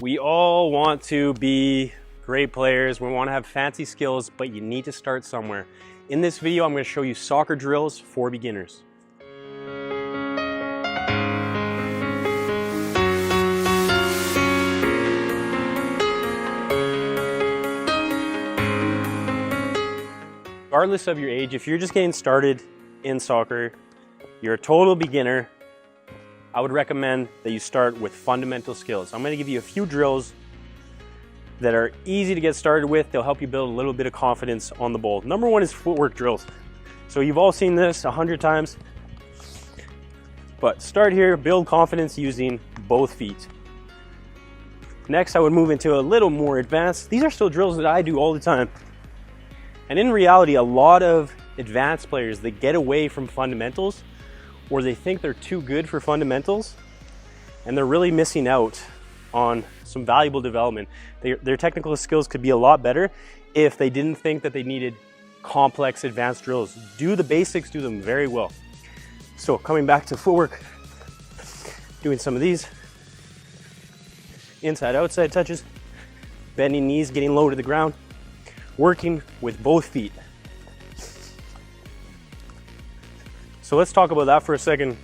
We all want to be great players. We want to have fancy skills, but you need to start somewhere. In this video, I'm going to show you soccer drills for beginners. Regardless of your age, if you're just getting started in soccer, you're a total beginner, I would recommend that you start with fundamental skills. I'm going to give you a few drills that are easy to get started with. They'll help you build a little bit of confidence on the ball. Number one is footwork drills. So you've all seen this 100 times, but start here, build confidence using both feet. Next, I would move into a little more advanced. These are still drills that I do all the time. And in reality, a lot of advanced players, they get away from fundamentals, or they think they're too good for fundamentals, and they're really missing out on some valuable development. Their technical skills could be a lot better if they didn't think that they needed complex advanced drills. Do the basics, do them very well. So coming back to footwork, doing some of these inside outside touches, bending knees, getting low to the ground, working with both feet. So let's talk about that for a second.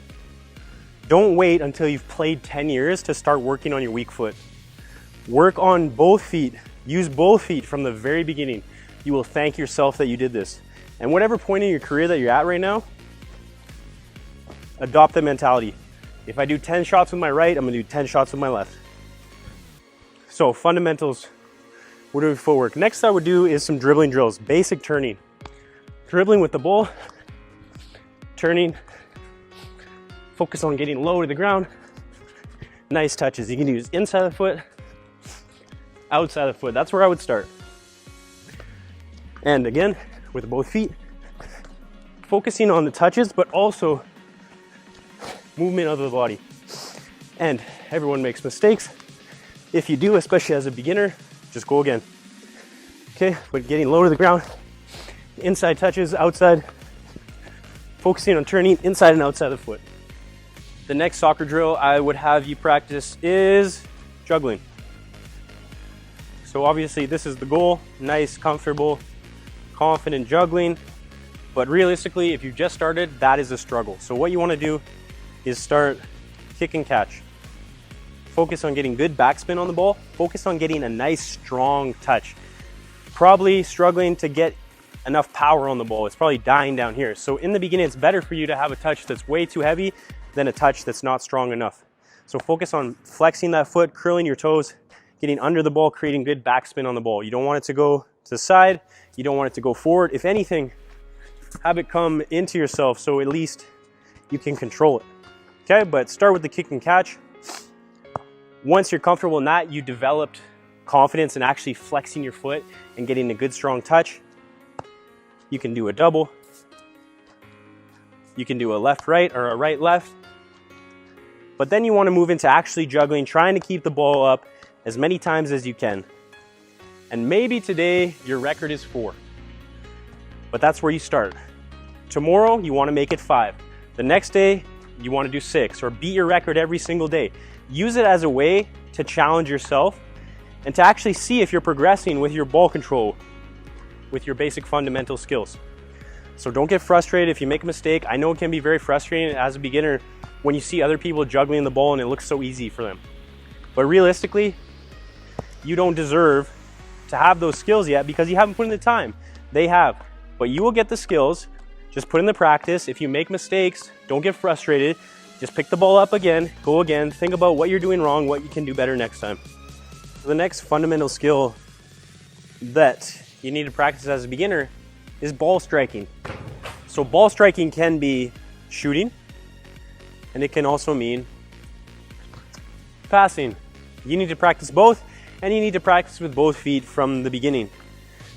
Don't wait until you've played 10 years to start working on your weak foot. Work on both feet. Use both feet from the very beginning. You will thank yourself that you did this. And whatever point in your career that you're at right now, adopt the mentality. If I do 10 shots with my right, I'm gonna do 10 shots with my left. So fundamentals, we're doing footwork. Next I would do is some dribbling drills, basic turning. Dribbling with the ball, turning, focus on getting low to the ground. Nice touches. You can use inside the foot, outside the foot. That's where I would start. And again, with both feet, focusing on the touches, but also movement of the body. And everyone makes mistakes. If you do, especially as a beginner, just go again. Okay, but getting low to the ground, inside touches, outside, focusing on turning inside and outside the foot. The next soccer drill I would have you practice is juggling. So obviously this is the goal, nice, comfortable, confident juggling. But realistically, if you just started, that is a struggle. So what you want to do is start kick and catch. Focus on getting good backspin on the ball. Focus on getting a nice, strong touch. Probably struggling to get enough power on the ball. It's probably dying down here. So in the beginning, it's better for you to have a touch that's way too heavy than a touch that's not strong enough. So focus on flexing that foot, curling your toes, getting under the ball, creating good backspin on the ball. You don't want it to go to the side. You don't want it to go forward. If anything, have it come into yourself so at least you can control it. Okay, but start with the kick and catch. Once you're comfortable in that, you developed confidence in actually flexing your foot and getting a good strong touch. You can do a double. You can do a left-right or a right-left. But then you want to move into actually juggling, trying to keep the ball up as many times as you can. And maybe today your record is 4. But that's where you start. Tomorrow you want to make it 5. The next day you want to do 6 or beat your record every single day. Use it as a way to challenge yourself and to actually see if you're progressing with your ball control, with your basic fundamental skills. So don't get frustrated if you make a mistake. I know it can be very frustrating as a beginner when you see other people juggling the ball and it looks so easy for them. But realistically, you don't deserve to have those skills yet because you haven't put in the time. They have. But you will get the skills. Just put in the practice. If you make mistakes, don't get frustrated. Just pick the ball up again, go again, think about what you're doing wrong, what you can do better next time. The next fundamental skill that you need to practice as a beginner is ball striking. So ball striking can be shooting, and it can also mean passing. You need to practice both, and you need to practice with both feet from the beginning.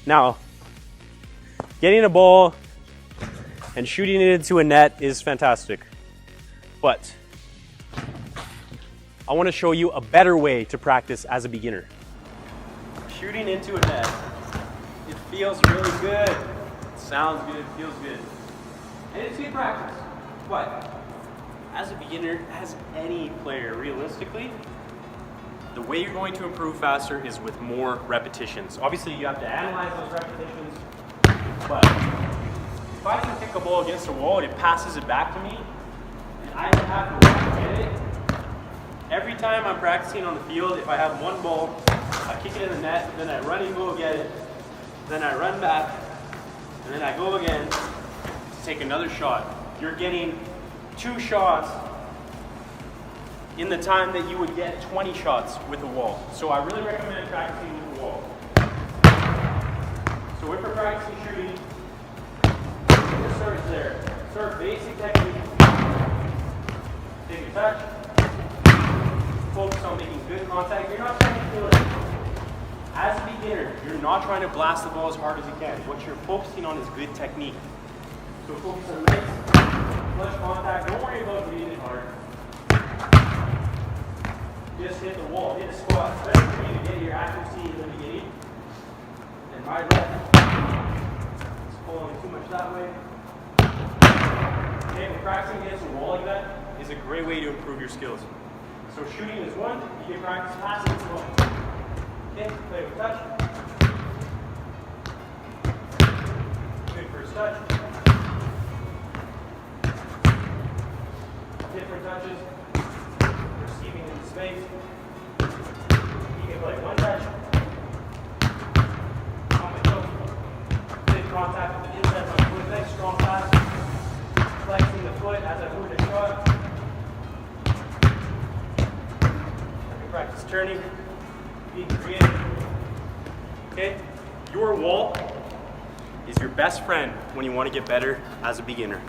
Now, getting a ball and shooting it into a net is fantastic, but I want to show you a better way to practice as a beginner. Shooting into a net. It feels really good. It sounds good, it feels good. And it's good practice. But as a beginner, as any player, realistically, the way you're going to improve faster is with more repetitions. Obviously, you have to analyze those repetitions, but if I can kick a ball against a wall and it passes it back to me, and I have to run to get it, every time I'm practicing on the field, if I have one ball, I kick it in the net, then I run and go get it, then I run back, and then I go again to take another shot. You're getting 2 shots in the time that you would get 20 shots with a wall. So I really recommend practicing with a wall. So if we're practicing shooting, we'll start there. Start basic technique. Take a touch. Focus on making good contact. You're not trying to feel it. As a beginner, you're not trying to blast the ball as hard as you can. What you're focusing on is good technique. So focus on nice, flush contact. Don't worry about hitting it hard. Just hit the wall, hit a squat. It's better for you to get your accuracy in the beginning. And my left is pulling too much that way. Okay, practicing against a wall like that is a great way to improve your skills. So shooting is one, you can practice passing as well. Okay, play with touch. Good first touch. Different touches. Receiving in space. You can play one touch. On the toe. Big contact with the inside of my foot. Nice strong pass. Flexing the foot as I move the shot. Practice turning, being creative. Okay? Your wall is your best friend when you want to get better as a beginner.